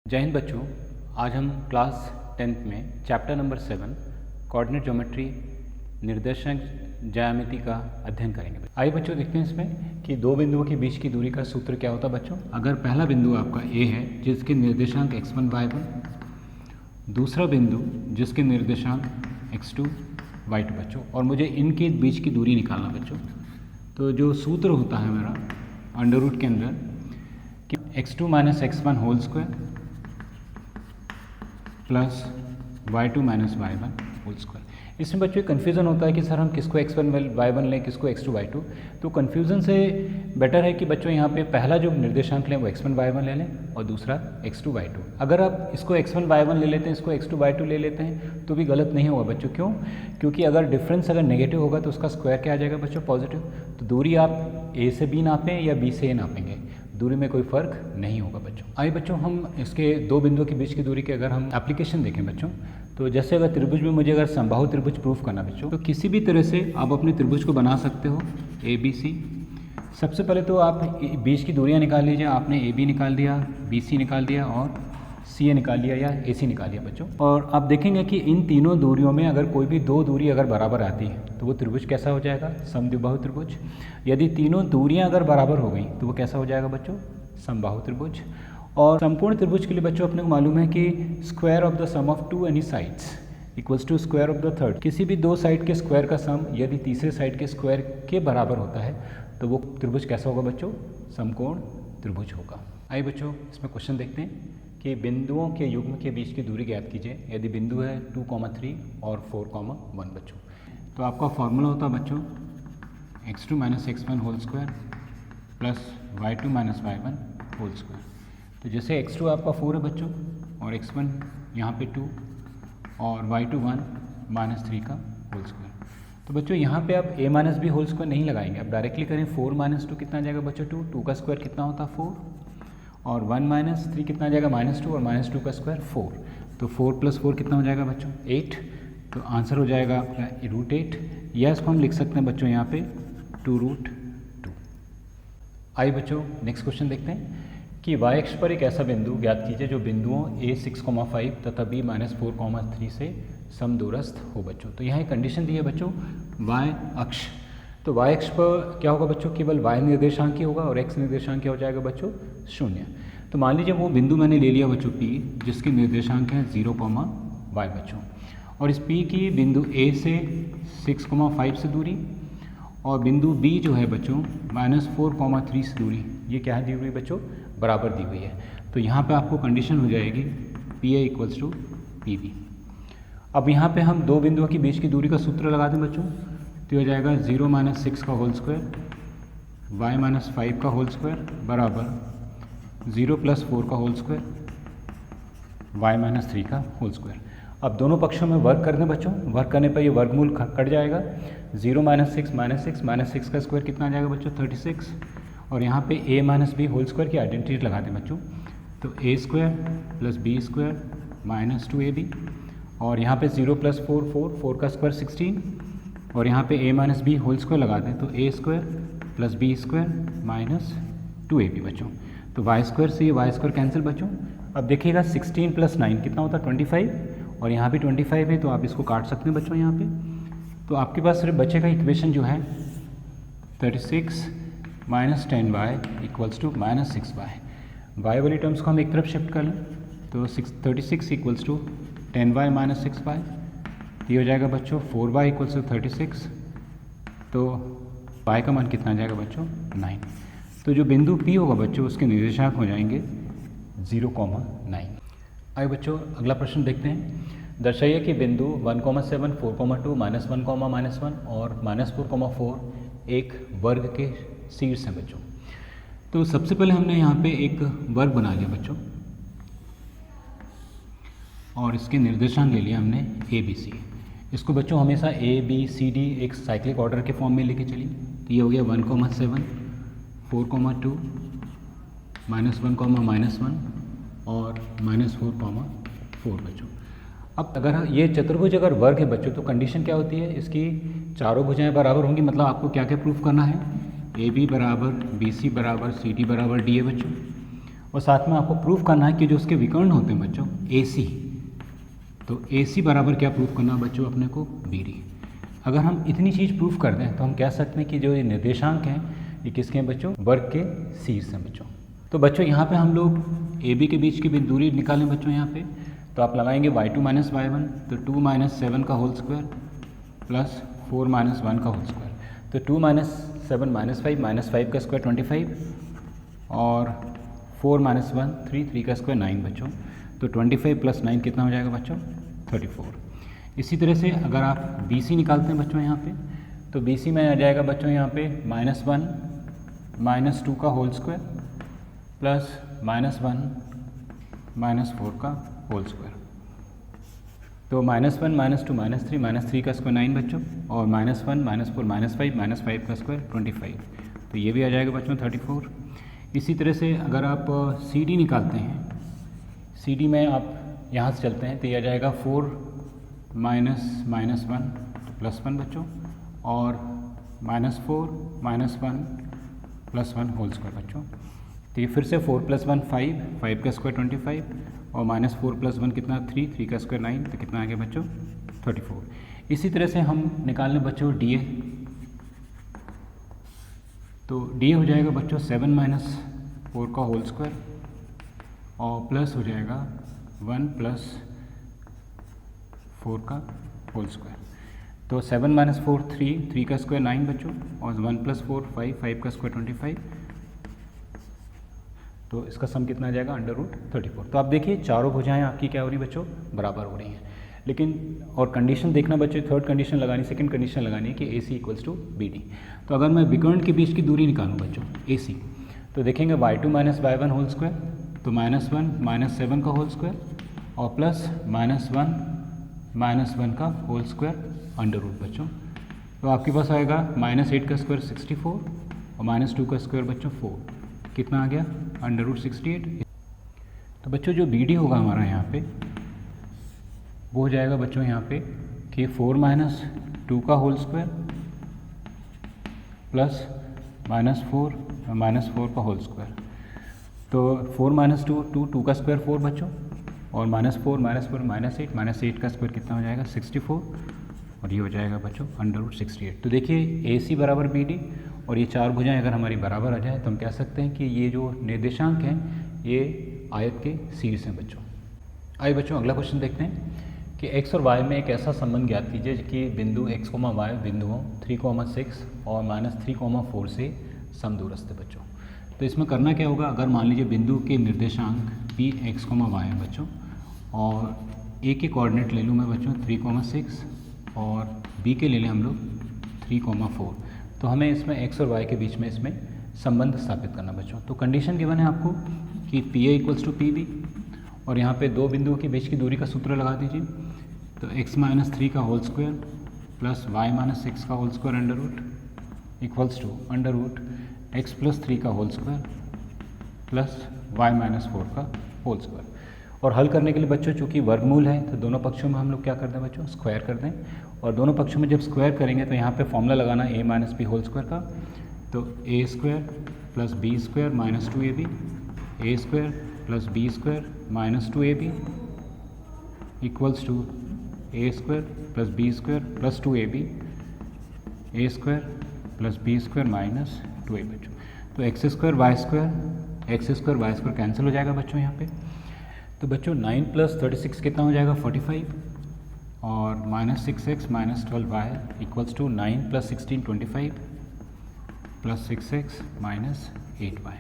जय हिंद बच्चों। आज हम क्लास 10th में चैप्टर नंबर 7 कोऑर्डिनेट ज्योमेट्री निर्देशांक ज्यामिति का अध्ययन करेंगे। आइए बच्चों देखते हैं इसमें कि दो बिंदुओं के बीच की दूरी का सूत्र क्या होता है बच्चों। अगर पहला बिंदु आपका A है जिसके निर्देशांक x1 y1, दूसरा बिंदु जिसके निर्देशांक x2 y2 बच्चों, और मुझे इनके बीच की दूरी निकालना बच्चों। तो जो सूत्र होता है मेरा अंडर रूट के अंदर कि x2 minus x1 whole square plus y2 minus y1 whole square. इसमें बच्चों कन्फ्यूज़न होता है कि सर हम किसको x1 y1 लें, किसको x2 y2। तो कन्फ्यूज़न से बेटर है कि बच्चों यहाँ पे पहला जो निर्देशांक लें वो x1 y1 ले लें और दूसरा x2 y2। अगर आप इसको x1 y1 ले लेते हैं, इसको x2 y2 ले लेते हैं तो भी गलत नहीं होगा बच्चों। क्यों? क्योंकि अगर डिफरेंस अगर नेगेटिव होगा तो उसका स्क्वायर क्या आ जाएगा बच्चों? पॉजिटिव। तो दूरी आप a से b नापें या b से a नापेंगे, दूरी में कोई फ़र्क नहीं होगा बच्चों। आइए बच्चों हम इसके दो बिंदुओं के बीच की दूरी के अगर हम एप्लीकेशन देखें बच्चों, तो जैसे अगर त्रिभुज में मुझे अगर समबाहु त्रिभुज प्रूफ करना बच्चों, तो किसी भी तरह से आप अपने त्रिभुज को बना सकते हो ABC। सबसे पहले तो आप बीच की दूरियां निकाल लीजिए। आपने AB निकाल दिया, BC निकाल दिया और CA निकाल लिया या AC निकाल लिया बच्चों। और आप देखेंगे कि इन तीनों दूरियों में अगर कोई भी दो दूरी अगर बराबर आती है तो वो त्रिभुज कैसा हो जाएगा? समद्विबाहु त्रिभुज। यदि तीनों दूरियां अगर बराबर हो गई तो वो कैसा हो जाएगा बच्चों? समबाहु त्रिभुज। और संपूर्ण त्रिभुज के लिए बच्चों अपने को मालूम है कि square of the sum of two any sides equals to square of the third. किसी भी दो साइड के स्क्वायर का सम यदि तीसरे साइड के स्क्वायर के बराबर होता है तो वो त्रिभुज कैसा होगा बच्चों? समकोण त्रिभुज होगा। आइए बच्चों इसमें क्वेश्चन देखते हैं कि बिंदुओं के युग्म के बीच की दूरी ज्ञात कीजिए। यदि बिंदु है 2, 3 और 4, 1 बच्चों, तो आपका फॉर्मूला होता है बच्चों x2 minus x1 whole square plus y2 minus y1 whole square. तो जैसे x2 आपका 4 है बच्चों और x1 यहाँ पे 2 और y2 1 माइनस 3 का होल स्क्वायर। तो बच्चों यहाँ पे आप a minus B whole square नहीं लगाएंगे, आप डायरेक्टली करें 4 माइनस 2 कितना आ जाएगा बच्चों? 2 का स्क्वायर कितना होता है? 4 और 1 माइनस 3 कितना आ जाएगा? -2 और -2 का स्क्वायर 4। तो 4 प्लस 4 कितना हो जाएगा बच्चों? 8। तो आंसर हो जाएगा आपका √8, या इसको हम लिख सकते हैं बच्चों यहाँ पे 2√2। आइए बच्चों नेक्स्ट क्वेश्चन देखते हैं कि y अक्ष पर एक ऐसा बिंदु ज्ञात कीजिए जो बिंदुओं a 6,5 तथा b -4,3 से समदूरस्थ हो बच्चों। तो यहाँ एक कंडीशन दी है बच्चों y अक्ष। तो y अक्ष पर क्या होगा बच्चों? केवल y निर्देशांक ही होगा और x निर्देशांक क्या हो जाएगा बच्चों? 0। तो मान लीजिए वो बिंदु मैंने ले लिया बच्चों P जिसके निर्देशांक हैं 0, y बच्चों, और इस P की बिंदु A से 6,5 से दूरी और बिंदु B जो है बच्चों -4,3 से दूरी, ये क्या दी हुई बच्चों? बराबर दी हुई है। तो यहाँ पे आपको कंडीशन हो जाएगी PA इक्वल्स टू PB। अब यहाँ पे हम दो बिंदुओं के बीच की दूरी का सूत्र लगा दें बच्चों, तो हो जाएगा 0 माइनस 6 का होल स्क्वायर y माइनस 5 का होल स्क्वायर बराबर 0 प्लस 4 का होल स्क्वायर y माइनस 3 का होल स्क्वायर। अब दोनों पक्षों में वर्क कर दें बच्चों, वर्क करने पर ये वर्गमूल कट जाएगा। 0 माइनस 6 माइनस 6 का स्क्वायर कितना आ जाएगा बच्चों? 36। और यहाँ पे a minus B whole square की आइडेंटिटी लगा दें बच्चों, तो a square plus B square minus 2ab, और यहाँ पे 0 प्लस 4 का स्क्वायर 16, और यहाँ पे a minus B whole square लगा दें तो a square plus B square minus 2ab बच्चों। तो y स्क्वायर से ये y स्क्वायर कैंसिल बच्चों। अब देखिएगा 16 प्लस 9 कितना होता है? 25, और यहाँ पे 25 है तो आप इसको काट सकते हैं बच्चों यहाँ पे। तो आपके पास सिर्फ बच्चे का इक्वेशन जो है 36 minus 10y equals to minus 6y। y वाली टर्म्स को हम एक तरफ शिफ्ट कर लें तो 36 equals to 10y minus 6y, ये हो जाएगा बच्चों 4y इक्वल्स टू 36। तो y का मान कितना आ जाएगा बच्चों? 9। तो जो बिंदु P होगा बच्चों उसके निर्देशांक हो जाएंगे 0, 9। आइए बच्चों अगला प्रश्न देखते हैं। दर्शाइए कि बिंदु 1,7, 4,2, -1, -1 और -4,4 एक वर्ग के शीर्ष हैं बच्चों। तो सबसे पहले हमने यहाँ पे एक वर्ग बना लिया बच्चों और इसके निर्देशांक ले लिया हमने ABC। इसको बच्चों हमेशा ABCD एक साइक्लिक ऑर्डर के फॉर्म में लेके चलिए। तो ये हो गया 1,7, 4,2, -1, -1 और -4,4 बच्चों। अब अगर ये चतुर्भुज अगर वर्ग है बच्चों तो कंडीशन क्या होती है? इसकी चारों भुजाएं बराबर होंगी। मतलब आपको क्या क्या प्रूफ करना है? AB बराबर BC बराबर CD बराबर D है बच्चों, और साथ में आपको प्रूफ करना है कि जो उसके विकर्ण होते हैं बच्चों AC, तो AC बराबर क्या प्रूफ करना है बच्चों अपने को BD। अगर हम इतनी चीज़ प्रूफ कर दें तो हम कह सकते हैं कि जो ये निर्देशांक हैं ये किसके हैं बच्चों, वर्ग के शीर्ष हैं बच्चों। तो बच्चों यहाँ पे हम लोग AB के बीच की भी दूरी निकालें बच्चों यहाँ पे, तो आप लगाएंगे y2 माइनस y1, तो 2 माइनस 7 का होल स्क्वायर प्लस 4 माइनस 1 का होल स्क्वायर, तो 2 माइनस 7 माइनस 5 का स्क्वायर 25 और 4 माइनस 1 3 का स्क्वायर 9 बच्चों, तो 25 प्लस 9 कितना हो जाएगा बच्चों 34। इसी तरह से अगर आप BC निकालते हैं बच्चों यहाँ पे, तो BC में आ जाएगा बच्चों यहाँ पे -1 -2 का होल स्क्वायर प्लस -1 -4 का होल स्क्वायर, तो -1 -2 -3 का स्क्वायर 9 बच्चों और -1 -4 -5 का स्क्वायर 25, तो ये भी आ जाएगा बच्चों 34। इसी तरह से अगर आप CD निकालते हैं, CD में आप यहाँ से चलते हैं तो ये आ जाएगा 4 -1 प्लस 1 बच्चों और -4 -1 प्लस 1 होल स्क्वायर बच्चों, तो ये फिर से 4 + 1 5 का स्क्वायर 25 और -4 + 1 कितना 3 का स्क्वायर 9, तो कितना आ गया बच्चों 34। इसी तरह से हम निकाल लें बच्चों DA, तो DA हो जाएगा बच्चों 7 - 4 का होल स्क्वायर और प्लस हो जाएगा 1 + 4 का होल स्क्वायर, तो 7 - 4 3 का स्क्वायर 9 बच्चों और 1 + 4 5 का स्क्वायर 25, तो इसका सम कितना आ जाएगा √34। तो आप देखिए चारों भुजाएं आपकी क्या हो रही बच्चों, बराबर हो रही हैं। लेकिन और कंडीशन देखना बच्चों, थर्ड कंडीशन लगानी, सेकंड कंडीशन लगानी है कि AC = BD। तो अगर मैं विकर्ण के बीच की दूरी निकालूं बच्चों AC, तो देखेंगे y2 minus y1 whole square, तो -1 -7 का होल स्क्वायर और प्लस -1 का होल स्क्वायर √ बच्चों, तो आपके पास आएगा -8 का स्क्वायर 64 और -2 का स्क्वायर बच्चों 4, कितना आ गया √68। तो बच्चों जो BD होगा हमारा यहाँ पे वो हो जाएगा बच्चों यहाँ पे कि 4 - 2 का होल स्क्वायर प्लस -4 का होल स्क्वायर, तो 4 - 2 का स्क्वायर 4 बच्चों और -4 -8 का स्क्वायर कितना हो जाएगा 64 और ये हो जाएगा बच्चों √68। तो देखिए AC बराबर BD और ये चार भुजाएं अगर हमारी बराबर आ जाए तो हम कह सकते हैं कि ये जो निर्देशांक हैं ये आयत के शीर्ष हैं बच्चों। आइए बच्चों अगला क्वेश्चन देखते हैं कि x और y में एक ऐसा संबंध ज्ञात कीजिए कि बिंदु x, y बिंदुओं 3, 6 और -3, 4 से समदूरस्थ है बच्चों। तो इसमें करना क्या होगा, अगर मान लीजिए बिंदु के निर्देशांक P x, y है बच्चों और A के कोऑर्डिनेट ले लूँ मैं बच्चों 3, 6 और B के ले लें हम लोग 3, 4, तो हमें इसमें x और y के बीच में इसमें संबंध स्थापित करना बच्चों। तो कंडीशन गिवन है आपको कि PA = PB और यहाँ पे दो बिंदुओं के बीच की दूरी का सूत्र लगा दीजिए, तो x - 3 का होल स्क्वायर प्लस y - 6 का होल स्क्वायर √ x + 3 का होल स्क्वायर प्लस y - 4 का होल स्क्वायर। और हल करने के लिए बच्चों चूँकि वर्गमूल है तो दोनों पक्षों में हम लोग क्या कर दें बच्चों, स्क्वायर कर दें, और दोनों पक्षों में जब स्क्वायर करेंगे तो यहाँ पे फॉर्मूला लगाना A - B होल स्क्वायर का, तो A² + B² - 2AB, A² + B² - 2AB = A² + B² + 2AB, A² + B² - 2AB बच्चों। तो x² y² कैंसिल हो जाएगा बच्चों यहाँ पे, तो बच्चों 9 + 36 कितना हो जाएगा 45 और -6x - 12y = 9 + 16 25 + 6x - 8y।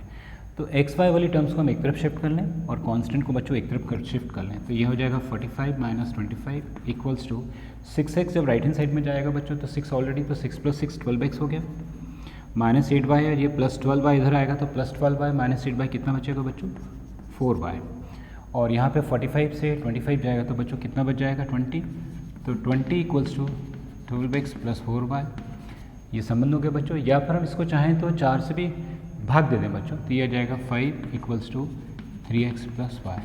तो x y वाली टर्म्स को हम एक तरफ शिफ्ट कर लें और कांस्टेंट को बच्चों एक तरफ शिफ्ट कर लें, तो ये हो जाएगा 45 - 25 = 6x जब राइट हैंड साइड में जाएगा बच्चों तो 6 ऑलरेडी, तो 6 + 6 12x हो गया, -8y है, ये +12y इधर आएगा तो +12y - 8y कितना बचेगा बच्चों 4y, और यहाँ पे 45 से 25 जाएगा तो बच्चों कितना बच जाएगा 20, तो 20 = 12x + 4y, ये संबंध हो गया बच्चों। या फिर हम इसको चाहें तो 4 से भी भाग दे दें बच्चों, तो ये आ जाएगा 5 = 3x + y।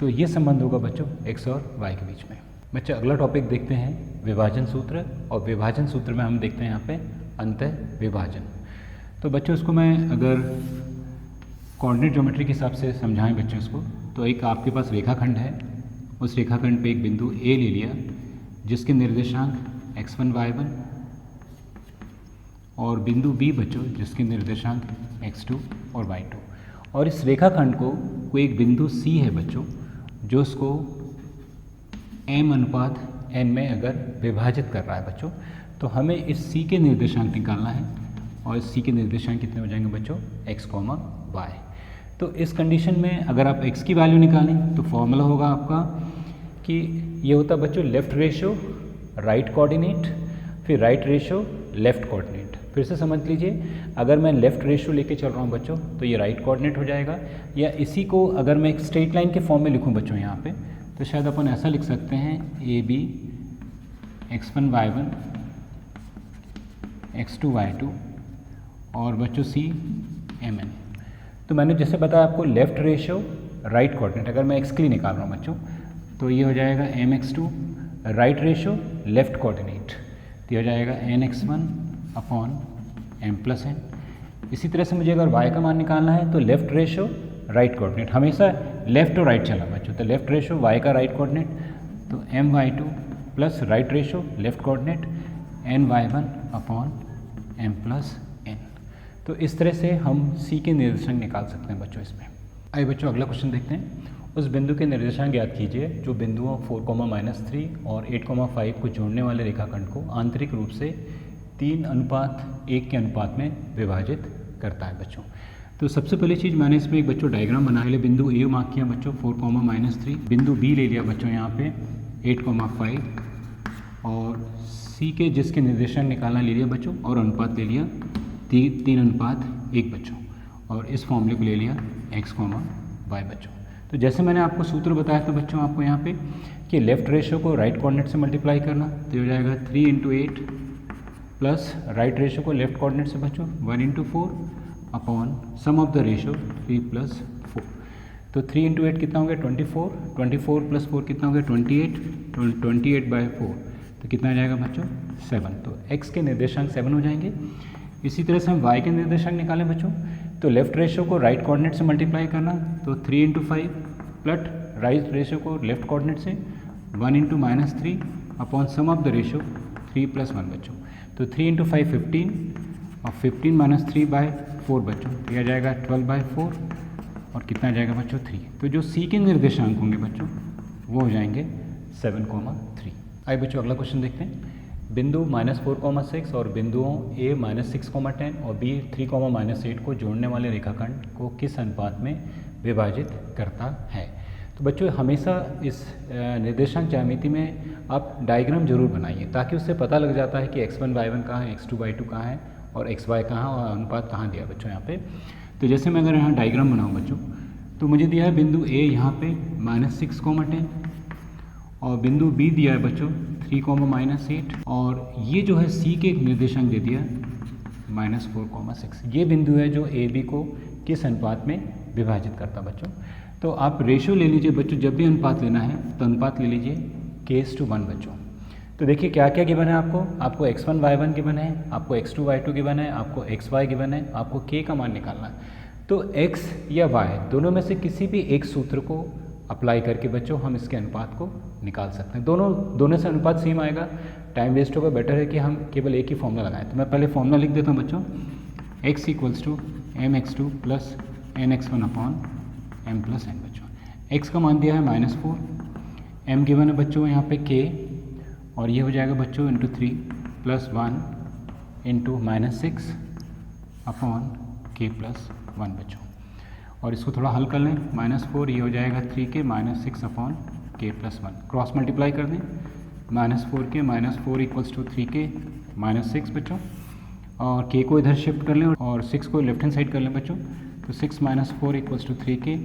तो ये संबंध होगा बच्चों x और y के बीच में। बच्चों अगला टॉपिक देखते हैं विभाजन सूत्र, और विभाजन सूत्र में हम देखते हैं यहाँ पे अंतः विभाजन। तो बच्चों उसको मैं अगर कोऑर्डिनेट ज्योमेट्री के हिसाब से समझाएं बच्चों इसको। तो एक आपके पास रेखाखंड है, उस रेखाखंड पे एक बिंदु ए ले लिया जिसके निर्देशांक x1 y1 और बिंदु बी बच्चों जिसके निर्देशांक x2 और y2, और इस रेखाखंड को कोई एक बिंदु C है बच्चों जो उसको m अनुपात n में अगर विभाजित कर रहा है बच्चों, तो हमें इस C के निर्देशांक निकालना है और इस C के निर्देशांक कितने हो जाएंगे बच्चों x, y। तो इस कंडीशन में अगर आप x की वैल्यू निकालें तो फॉर्मूला होगा आपका कि ये होता है बच्चों लेफ्ट रेशो राइट कोऑर्डिनेट, फिर राइट रेशो लेफ्ट कोऑर्डिनेट। फिर से समझ लीजिए, अगर मैं लेफ्ट रेशो लेके चल रहा हूँ बच्चों तो ये राइट कोऑर्डिनेट हो जाएगा, या इसी को अगर मैं एक स्ट्रेट लाइन के फॉर्म में लिखूँ बच्चों यहाँ पे, तो शायद अपन ऐसा लिख सकते हैं AB x1 y1 x2 y2 और बच्चों C mn। तो मैंने जैसे बताया आपको लेफ्ट रेशो राइट कोऑर्डिनेट, अगर मैं x के लिए निकाल रहा हूँ बच्चों तो ये हो जाएगा mx2, right ratio left coordinate तो ये हो जाएगा nx1 अपॉन m+n। इसी तरह से मुझे अगर y का मान निकालना है तो लेफ्ट रेशो राइट कोऑर्डिनेट, हमेशा लेफ्ट और राइट चला बच्चों, तो लेफ्ट रेशो y का राइट कोऑर्डिनेट तो my2 plus right ratio left coordinate ny1 upon m+n। तो इस तरह से हम C के निर्देशांक निकाल सकते हैं बच्चों इसमें। आइए बच्चों अगला क्वेश्चन देखते हैं। उस बिंदु के निर्देशांक ज्ञात कीजिए जो बिंदुओं 4, -3 और 8, 5 को जोड़ने वाले रेखाखंड को आंतरिक रूप से 3:1 के अनुपात में विभाजित करता है बच्चों। तो सबसे पहली चीज़ मैंने इसमें एक बच्चों डायग्राम बनाया, पहले बिंदु ए मार्क किया बच्चों 4, -3, बिंदु बी ले लिया बच्चों यहाँ पे 8, 5 और सी के जिसके निर्देशांक निकालना ले लिया बच्चों और अनुपात ले लिया 3:1 बच्चों, और इस फॉर्मूले को ले लिया x, y बच्चों। तो जैसे मैंने आपको सूत्र बताया था बच्चों आपको यहाँ पे कि लेफ्ट रेशो को राइट कोऑर्डिनेट से मल्टीप्लाई करना, तो हो जाएगा 3 × 8 प्लस राइट रेशो को लेफ्ट कोऑर्डिनेट से बच्चों 1 × 4 upon sum of the ratio 3 + 4। तो 3 × 8 कितना हो गया 24, 24 + 4 कितना हो गया 28, 28/4 तो कितना आ जाएगा बच्चों 7। तो x के निर्देशांक 7 हो जाएंगे। इसी तरह से हम y के निर्देशांक निकालें बच्चों, तो लेफ्ट रेशो को राइट कोऑर्डिनेट से मल्टीप्लाई करना, तो 3 × 5 प्लस राइट रेशो को लेफ्ट कोऑर्डिनेट से 1 × -3 upon sum of the ratio 3 + 1 बच्चों। तो 3 × 5 15 और 15 - 3/4 बच्चों, तो यह जाएगा 12/4 और कितना आ जाएगा बच्चों 3। तो जो C के निर्देशांक होंगे बच्चों वो हो जाएंगे 7, 3। आइए बच्चों अगला क्वेश्चन देखते हैं। बिंदु -4, 6 और बिंदुओं A -6, 10 और B 3, -8 को जोड़ने वाले रेखाखंड को किस अनुपात में विभाजित करता है। तो बच्चों हमेशा इस निर्देशांक ज्यामिति में आप डायग्राम जरूर बनाइए ताकि उससे पता लग जाता है कि x1 y1 कहाँ है, x2 y2 कहाँ है और xy कहाँ और अनुपात कहाँ दिया बच्चों यहाँ पे। तो जैसे मैं अगर यहाँ डायग्राम बनाऊँ बच्चों, तो मुझे दिया है बिंदु A यहाँ पे -6, 10 और बिंदु B दिया है बच्चों 3, -8 और ये जो है C के एक निर्देशांक दे दिया -4, 6। ये बिंदु है जो AB को किस अनुपात में विभाजित करता बच्चों। तो आप रेशो ले लीजिए बच्चों, जब भी अनुपात लेना है तो अनुपात ले लीजिए k:1 बच्चों। तो देखिए क्या क्या गिवन है आपको x1 y1 गिवन है, आपको x2 y2 गिवन है, आपको xy गिवन है, आपको k का मान निकालना है। तो x या y दोनों में से किसी भी एक सूत्र को अप्लाई करके बच्चों हम इसके अनुपात को निकाल सकते हैं। दोनों से अनुपात सेम आएगा, टाइम वेस्ट होगा, बेटर है कि हम केवल एक ही फॉर्मूला लगाएं। तो मैं पहले फॉर्मूला लिख देता हूँ बच्चों, x = mx2 + nx1 upon m+n बच्चों। x का मान दिया है -4, m गिवन है बच्चों यहाँ पे k और ये हो जाएगा बच्चों × 3 + 1 × -6 अपॉन k+1 बच्चों। और इसको थोड़ा हल कर लें, -4 ये हो जाएगा 3k -6 upon k+1, cross multiply कर दें, -4k -4 = 3k -6 बच्चों, और k को इधर शिफ्ट कर लें और 6 को लेफ्ट हैंड साइड कर लें बच्चों। तो 6 - 4 = 3k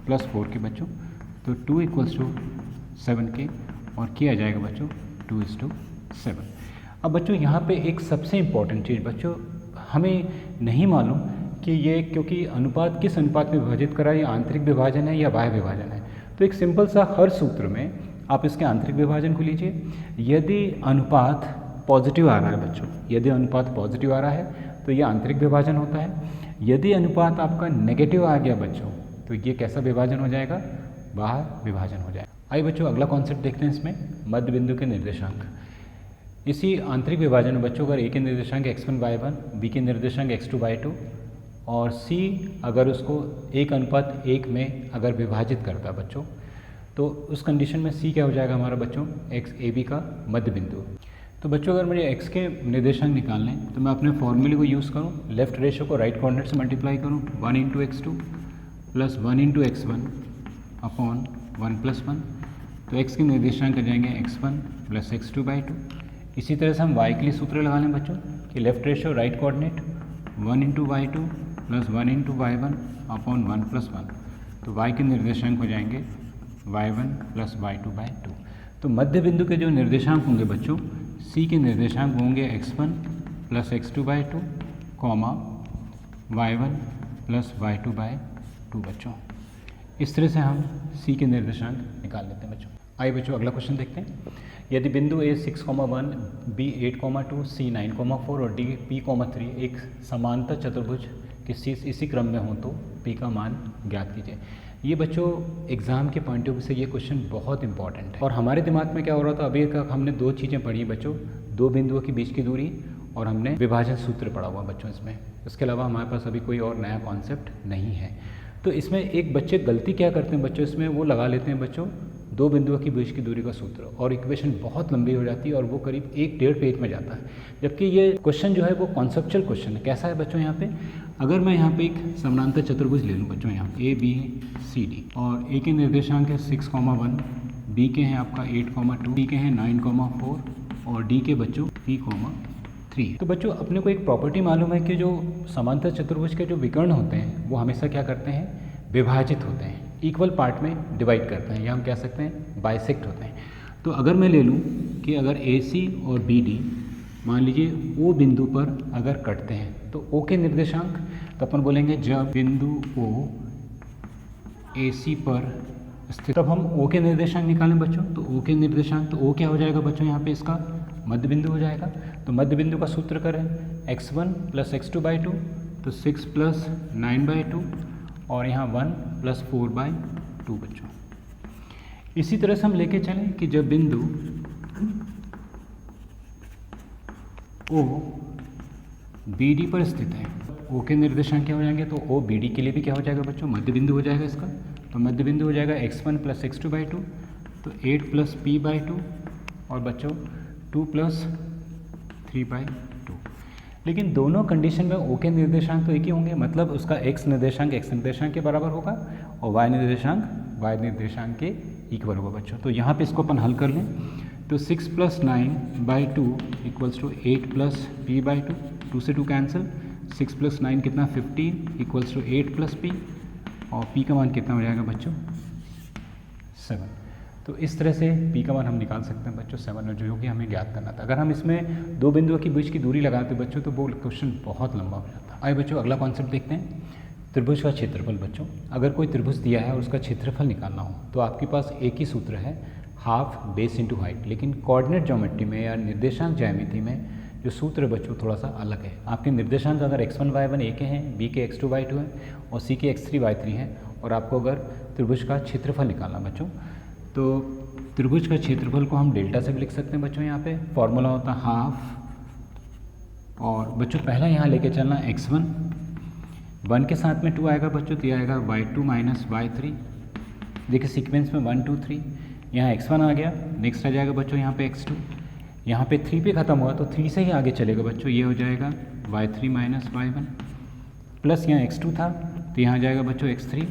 + 4k बच्चों, तो 2 = 7k और k आ जाएगा बच्चों 2:7। अब बच्चों यहाँ पे एक सबसे इम्पॉर्टेंट चीज़ बच्चों हमें नहीं मालूम कि ये क्योंकि अनुपात किस अनुपात में विभाजित करा है, ये आंतरिक विभाजन है या बाह्य विभाजन है। तो एक सिंपल सा हर सूत्र में आप इसके आंतरिक विभाजन को लीजिए। यदि अनुपात पॉजिटिव आ रहा है बच्चों, यदि अनुपात पॉजिटिव आ रहा है तो ये आंतरिक विभाजन होता है। यदि अनुपात आपका नेगेटिव आ गया बच्चों तो ये कैसा विभाजन हो जाएगा, बाहर विभाजन हो जाएगा। आइए बच्चों अगला कॉन्सेप्ट देखते हैं इसमें, मध्य बिंदु के निर्देशांक। इसी आंतरिक विभाजन में बच्चों अगर ए के निर्देशांक x1 y1, बी के निर्देशांक x2 y2 और सी अगर उसको 1:1 में अगर विभाजित करता है बच्चों, तो उस कंडीशन में सी क्या हो जाएगा हमारा बच्चों, एक्स ए बी का मध्य बिंदु। तो बच्चों अगर मुझे x के निर्देशांक निकालने तो मैं अपने फॉर्मूले को यूज़ करूँ, लेफ्ट रेशियो को राइट कोऑर्डिनेट से मल्टीप्लाई करूँ, 1 × x2 प्लस 1 × x1 अपॉन 1 + 1। तो x के निर्देशांक आ जाएंगे x1 प्लस x2/2। इसी तरह से हम y के लिए सूत्र लगा लें बच्चों कि left ratio right coordinate 1 × y2 plus 1 × y1 upon 1 + 1। तो y के निर्देशांक हो जाएंगे y1 प्लस y2/2। तो मध्य बिंदु के जो निर्देशांक होंगे बच्चों, c के निर्देशांक होंगे x1 plus x2/2 comma y1 plus y2/2 बच्चों। इस तरह से हम c के निर्देशांक निकाल लेते हैं बच्चों। आइए बच्चों अगला क्वेश्चन देखते हैं। यदि बिंदु a 6,1, b 8,2, c 9,4 और d p,3 एक समांतर चतुर्भुज के शीर्ष इसी क्रम में हो तो p का मान ज्ञात कीजिए। ये बच्चों एग्ज़ाम के पॉइंट ऑफ व्यू से ये क्वेश्चन बहुत इंपॉर्टेंट है। और हमारे दिमाग में क्या हो रहा था, अभी तक हमने दो चीज़ें पढ़ी बच्चों, दो बिंदुओं के बीच की दूरी और हमने विभाजन सूत्र पढ़ा हुआ बच्चों इसमें। इसके अलावा हमारे पास अभी कोई और नया कॉन्सेप्ट नहीं है। तो इसमें एक बच्चे गलती क्या करते हैं बच्चों, इसमें वो लगा लेते हैं बच्चों दो बिंदुओं के बीच की दूरी का सूत्र और इक्वेशन बहुत लंबी हो जाती है और वो करीब 1-1.5 पेज में जाता है। जबकि ये क्वेश्चन जो है वो कॉन्सेप्चुअल क्वेश्चन है। कैसा है बच्चों, यहाँ पे अगर मैं यहाँ पे एक समानांतर चतुर्भुज ले लूँ बच्चों, यहाँ ए बी सी डी और ए के निर्देशांक है 6,1, बी के हैं आपका 8,2, सी के हैं 9,4 और डी के बच्चों p,3। तो बच्चों अपने को एक प्रॉपर्टी मालूम है कि जो समांतर चतुर्भुज के जो विकर्ण होते हैं वो हमेशा क्या करते हैं, विभाजित होते हैं, इक्वल पार्ट में डिवाइड करते हैं, या हम कह सकते हैं बाइसेक्ट होते हैं। तो अगर मैं ले लूँ कि अगर ए सी और बी डी मान लीजिए ओ बिंदु पर अगर कटते हैं तो ओ के निर्देशांक, तो अपन बोलेंगे जब बिंदु ओ ए सी पर स्थित, तब हम ओ के निर्देशांक निकालें बच्चों। तो ओ के निर्देशांक, तो ओ क्या हो जाएगा बच्चों, यहाँ पे इसका मध्य बिंदु हो जाएगा। तो मध्य बिंदु का सूत्र करें x1 प्लस x2/2, तो 6 प्लस 9/2 और यहाँ 1 प्लस 4/2 बच्चों। इसी तरह से हम लेके चलें कि जब बिंदु ओ बी डी पर स्थित है, ओ के निर्देशांक क्या हो जाएंगे, तो ओ बी डी के लिए भी क्या हो जाएगा बच्चों, मध्य बिंदु हो जाएगा इसका। तो मध्य बिंदु हो जाएगा x1 प्लस x2/2, तो 8 प्लस p/2 और बच्चों 2 प्लस 3/2। लेकिन दोनों कंडीशन में ओ के निर्देशांक तो एक ही होंगे, मतलब उसका x निर्देशांक के बराबर होगा और y निर्देशांक के इक्वल होगा बच्चों। तो यहाँ पे इसको अपन हल कर लें तो 6 plus 9/2 equals to 8 plus p/2, 2 से 2 कैंसिल, 6 प्लस 9 कितना 15 इक्वल्स टू 8 प्लस p और p का मान कितना हो जाएगा बच्चों 7। तो इस तरह से p का मान हम निकाल सकते हैं बच्चों 7, जो कि हमें ज्ञात करना था। अगर हम इसमें दो बिंदुओं के बीच की दूरी लगाते बच्चों तो वो क्वेश्चन बहुत लंबा हो जाता है। आइए बच्चों अगला कॉन्सेप्ट देखते हैं, त्रिभुज का क्षेत्रफल। बच्चों अगर कोई त्रिभुज दिया है और उसका क्षेत्रफल निकालना हो तो आपके पास एक ही सूत्र है, हाफ बेस इंटू हाइट। लेकिन कोऑर्डिनेट ज्योमेट्री में या निर्देशांक ज्यामिति में जो सूत्र है बच्चों थोड़ा सा अलग है। आपके निर्देशांक अगर x1 y1 ए के हैं, b के x2 y2 हैं और c के x3 y3 हैं और आपको अगर त्रिभुज का क्षेत्रफल निकालना बच्चों, तो त्रिभुज का क्षेत्रफल को हम डेल्टा से भी लिख सकते हैं बच्चों। यहाँ पे फॉर्मूला होता है हाफ और बच्चों पहला यहाँ लेके चलना x1, 1 के साथ में 2 आएगा बच्चों, तो ये आएगा y2 माइनस y3। देखिए सीक्वेंस में 1 2 3, यहाँ x1 आ गया, नेक्स्ट आ जाएगा बच्चों यहाँ पे x2, यहाँ पे 3 पे ख़त्म हुआ तो 3 से ही आगे चलेगा बच्चों, ये हो जाएगा y3 माइनस y1 प्लस यहाँ x2 था तो यहाँ आ जाएगा बच्चों x3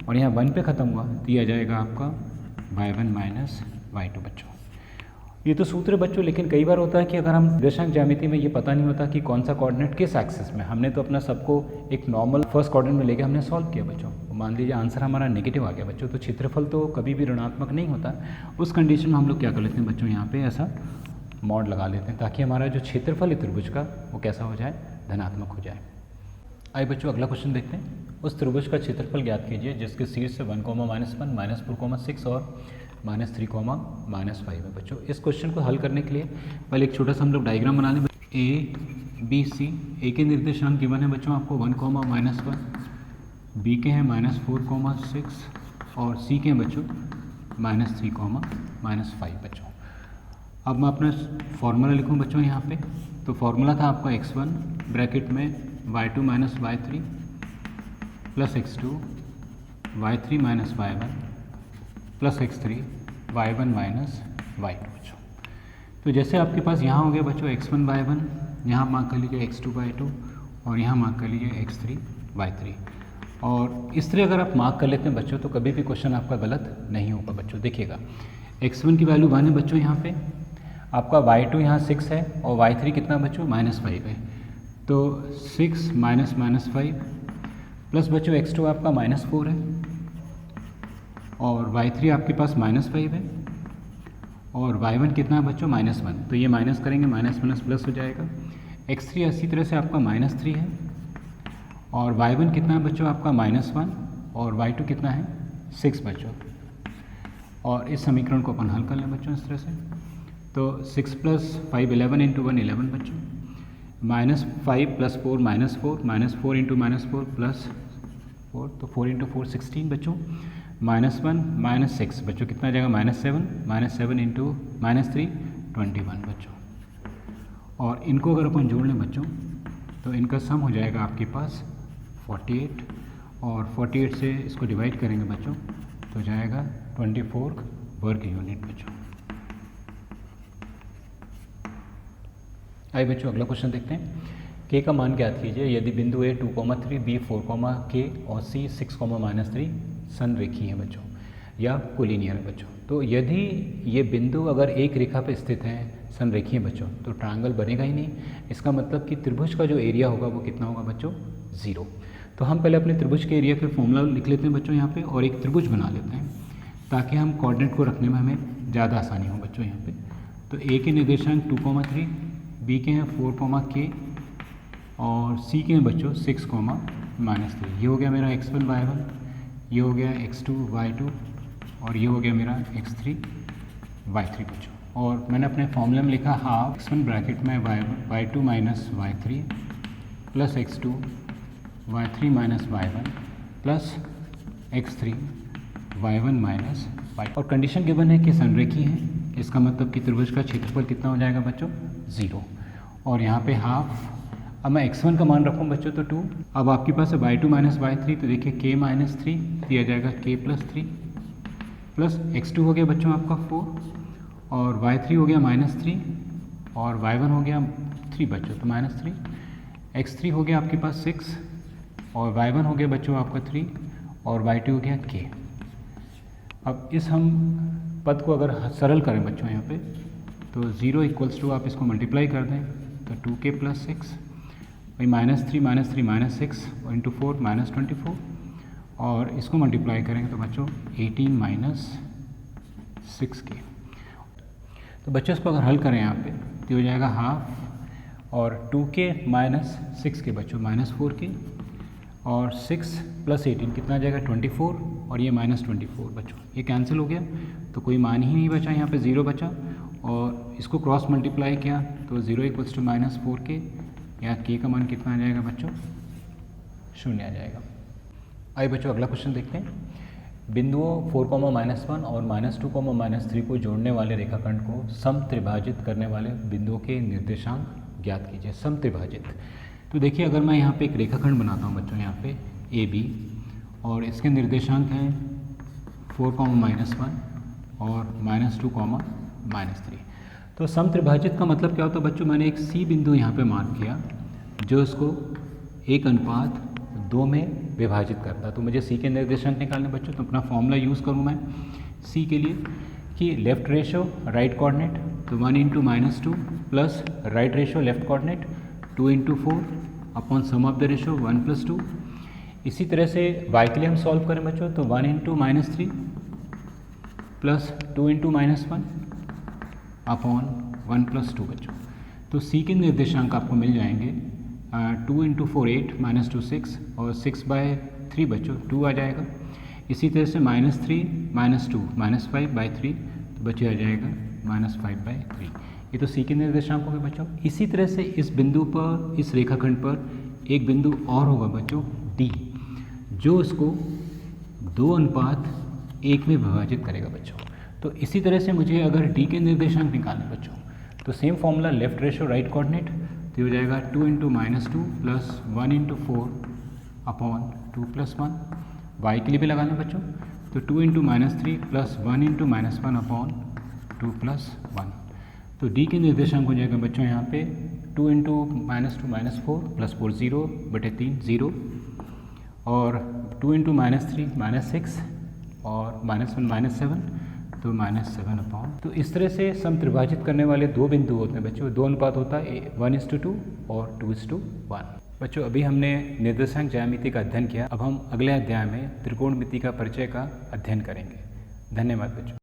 और यहाँ 1 पे ख़त्म हुआ तो ये आ जाएगा आपका y1 माइनस y2 बच्चों। ये तो सूत्र बच्चों, लेकिन कई बार होता है कि अगर हम निर्देशांक ज्यामिति में ये पता नहीं होता कि कौन सा कोऑर्डिनेट किस एक्सिस में, हमने तो अपना सबको एक नॉर्मल फर्स्ट कोऑर्डिनेट में लेके हमने सॉल्व किया बच्चों। मान लीजिए आंसर हमारा नेगेटिव आ गया बच्चों, तो क्षेत्रफल तो कभी भी ऋणात्मक नहीं होता। उस कंडीशन में हम लोग क्या कर लेते हैं बच्चों, यहाँ पे ऐसा मॉड लगा लेते हैं ताकि हमारा जो क्षेत्रफल है त्रिभुज का वो कैसा हो जाए, धनात्मक हो जाए। आइए बच्चों अगला क्वेश्चन देखते हैं। उस त्रिभुज का क्षेत्रफल ज्ञात कीजिए जिसके शीर्ष से 1, -1, -4, -6 और -3, -5 है बच्चों। इस क्वेश्चन को हल करने के लिए पहले एक छोटा सा हम लोग डायग्राम बना लें। ए बी सी, ए के निर्देशांक गिवन है बच्चों आपको 1, -1, बी के हैं -4, 6 और सी के हैं बच्चों -3, -5 बच्चों। अब मैं अपना फॉर्मूला लिखूँ बच्चों यहाँ पे, तो फॉर्मूला था आपका x1 ब्रैकेट में y2 - y3 plus x2 y3 - y1 plus x3 y1 - y2 बच्चों। तो जैसे आपके पास यहाँ हो गया बच्चों x1 y1, यहाँ मार्क कर लीजिए x2 y2 और यहाँ मार्क कर लीजिए x3 y3। और इस तरह अगर आप मार्क कर लेते हैं बच्चों तो कभी भी क्वेश्चन आपका गलत नहीं होगा बच्चों। देखिएगा x1 की वैल्यू 1 है बच्चों, यहाँ पे आपका y2 यहाँ 6 है और y3 कितना बच्चों -5 है, तो 6 -5 प्लस बच्चों x2 आपका -4 है और y3 आपके पास -5 है और y1 कितना है बच्चों -1, तो ये माइनस करेंगे माइनस प्लस हो जाएगा। x3 इसी तरह से आपका -3 है और y1 कितना है बच्चों आपका -1 और y2 कितना है 6 बच्चों। और इस समीकरण को अपन हल कर लें बच्चों इस तरह से, तो 6 + 5 11 × 1 11 बच्चों, -5 + 4 -4 -4 × -4 प्लस 4, तो 4 × 4 16 बच्चों, -1 -6 बच्चों कितना आ जाएगा -7 × -3 21 बच्चों। और इनको अगर अपन जोड़ लें बच्चों तो इनका सम हो जाएगा आपके पास 48 और 48 से इसको डिवाइड करेंगे बच्चों तो जाएगा 24 वर्ग यूनिट बच्चों। आइए बच्चों अगला क्वेश्चन देखते हैं। k का मान ज्ञात कीजिए यदि बिंदु a 2, 3 b 4, k और c 6, -3 संरेखीय है बच्चों या कोलिनियर है बच्चों। तो यदि ये बिंदु अगर एक रेखा पर स्थित हैं संरेखीय बच्चों तो ट्रायंगल बनेगा ही नहीं। इसका मतलब कि त्रिभुज का जो एरिया होगा वो कितना होगा बच्चों 0। तो हम पहले अपने त्रिभुज के एरिया का फॉर्मूला लिख लेते हैं बच्चों यहाँ पे और एक त्रिभुज बना लेते हैं ताकि हम कोऑर्डिनेट को रखने में हमें ज़्यादा आसानी हो बच्चों यहाँ पे। तो a के निर्देशांक 2, 3, b के हैं 4, k और c के हैं बच्चों 6, -3। ये हो गया मेरा x1 y1, ये हो गया x2 y2 और ये हो गया मेरा x3 y3 बच्चों। और मैंने अपने फॉर्मूले में लिखा हाफ x1 ब्रैकेट में y2 - y3 plus x2 y3 - y1 plus x3 y1 - y। और कंडीशन गिवन है कि संरेखीय है, इसका मतलब कि त्रिभुज का क्षेत्रफल कितना हो जाएगा बच्चों 0। और यहाँ पे हाफ, अब मैं x1 का मान रखूँ बच्चों तो 2। अब आपके पास है y2 - y3 तो देखिए k -3 दिया जाएगा k + 3 प्लस x2 हो गया बच्चों आपका 4 और y3 हो गया -3 और y1 हो गया 3 बच्चों तो -3, x3 हो गया आपके पास 6 और y1 हो गया बच्चों आपका 3 और y2 हो गया k। अब इस हम पद को अगर सरल करें बच्चों यहाँ पे तो 0 = आप इसको मल्टीप्लाई कर दें तो 2k + 6 भाई -3 - 6 और इंटू 4 -24 और इसको मल्टीप्लाई करेंगे तो बच्चों 18 - 6k। तो बच्चों इसको अगर हल करें यहाँ पे तो हो जाएगा हाफ और 2k - 6k बच्चों -4k और 6 + 18 कितना आ जाएगा 24 और ये -24 बच्चों। ये कैंसिल हो गया तो कोई मान ही नहीं बचा, यहाँ पे 0 बचा और इसको क्रॉस मल्टीप्लाई किया तो 0 = -4k या k का मान कितना आ जाएगा बच्चों 0 आ जाएगा। आइए बच्चों अगला क्वेश्चन देखते हैं। बिंदुओं 4, -1 और -2, -3 को जोड़ने वाले रेखाखंड को समत्रिभाजित करने वाले बिंदुओं के निर्देशांक ज्ञात कीजिए। समत्रिभाजित, तो देखिए अगर मैं यहाँ पे एक रेखाखंड बनाता हूँ बच्चों यहाँ पे AB और इसके निर्देशांक हैं 4, -1 और -2, -3। तो समत्रिभाजित का मतलब क्या होता है बच्चों, मैंने एक C बिंदु यहाँ पे मार्क किया जो इसको 1:2 में विभाजित करता है। तो मुझे C के निर्देशांक निकालने बच्चों, तो अपना फॉर्मूला यूज़ करूँ मैं C के लिए कि लेफ्ट रेशो राइट कोऑर्डिनेट तो 1 × -2 plus right ratio left coordinate 2 × 4 upon sum of the ratio 1 + 2। इसी तरह से y के लिए हम सॉल्व करें बच्चों तो 1 × -3 प्लस 2 × -1 अपॉन 1 + 2 बच्चों। तो C के निर्देशांक आपको मिल जाएंगे 2 × 4 8 -2 6 और 6/3 बच्चों 2 आ जाएगा। इसी तरह से -3 -2 -5/3 तो बच्चे आ जाएगा -5/3। ये तो सी के निर्देशांक हो गए बच्चों। इसी तरह से इस बिंदु पर, इस रेखाखंड पर एक बिंदु और होगा बच्चों डी, जो इसको 2:1 में विभाजित करेगा बच्चों। तो इसी तरह से मुझे अगर डी के निर्देशांक निकालने बच्चों, तो same formula left ratio right coordinate, तो हो जाएगा 2 × -2 प्लस 1 × 4 अपॉन 2 + 1। y के लिए भी लगाना बच्चों, तो 2 × -3 प्लस 1 × -1 अपॉन 2 + 1। तो d के निर्देशांक हो जाएगा बच्चों यहाँ पे 2 × -2 -4 प्लस 4 0/3 0, और 2 × -3 -6 और -1 -7, तो -7 अपॉन। तो इस तरह से सम त्रिभाजित करने वाले दो बिंदु होते हैं बच्चों, दो अनुपात होता है 1:2 और 2:1। बच्चों अभी हमने निर्देशांक ज्यामिति का अध्ययन किया, अब हम अगले अध्याय में त्रिकोणमिति का परिचय का अध्ययन करेंगे। धन्यवाद बच्चों।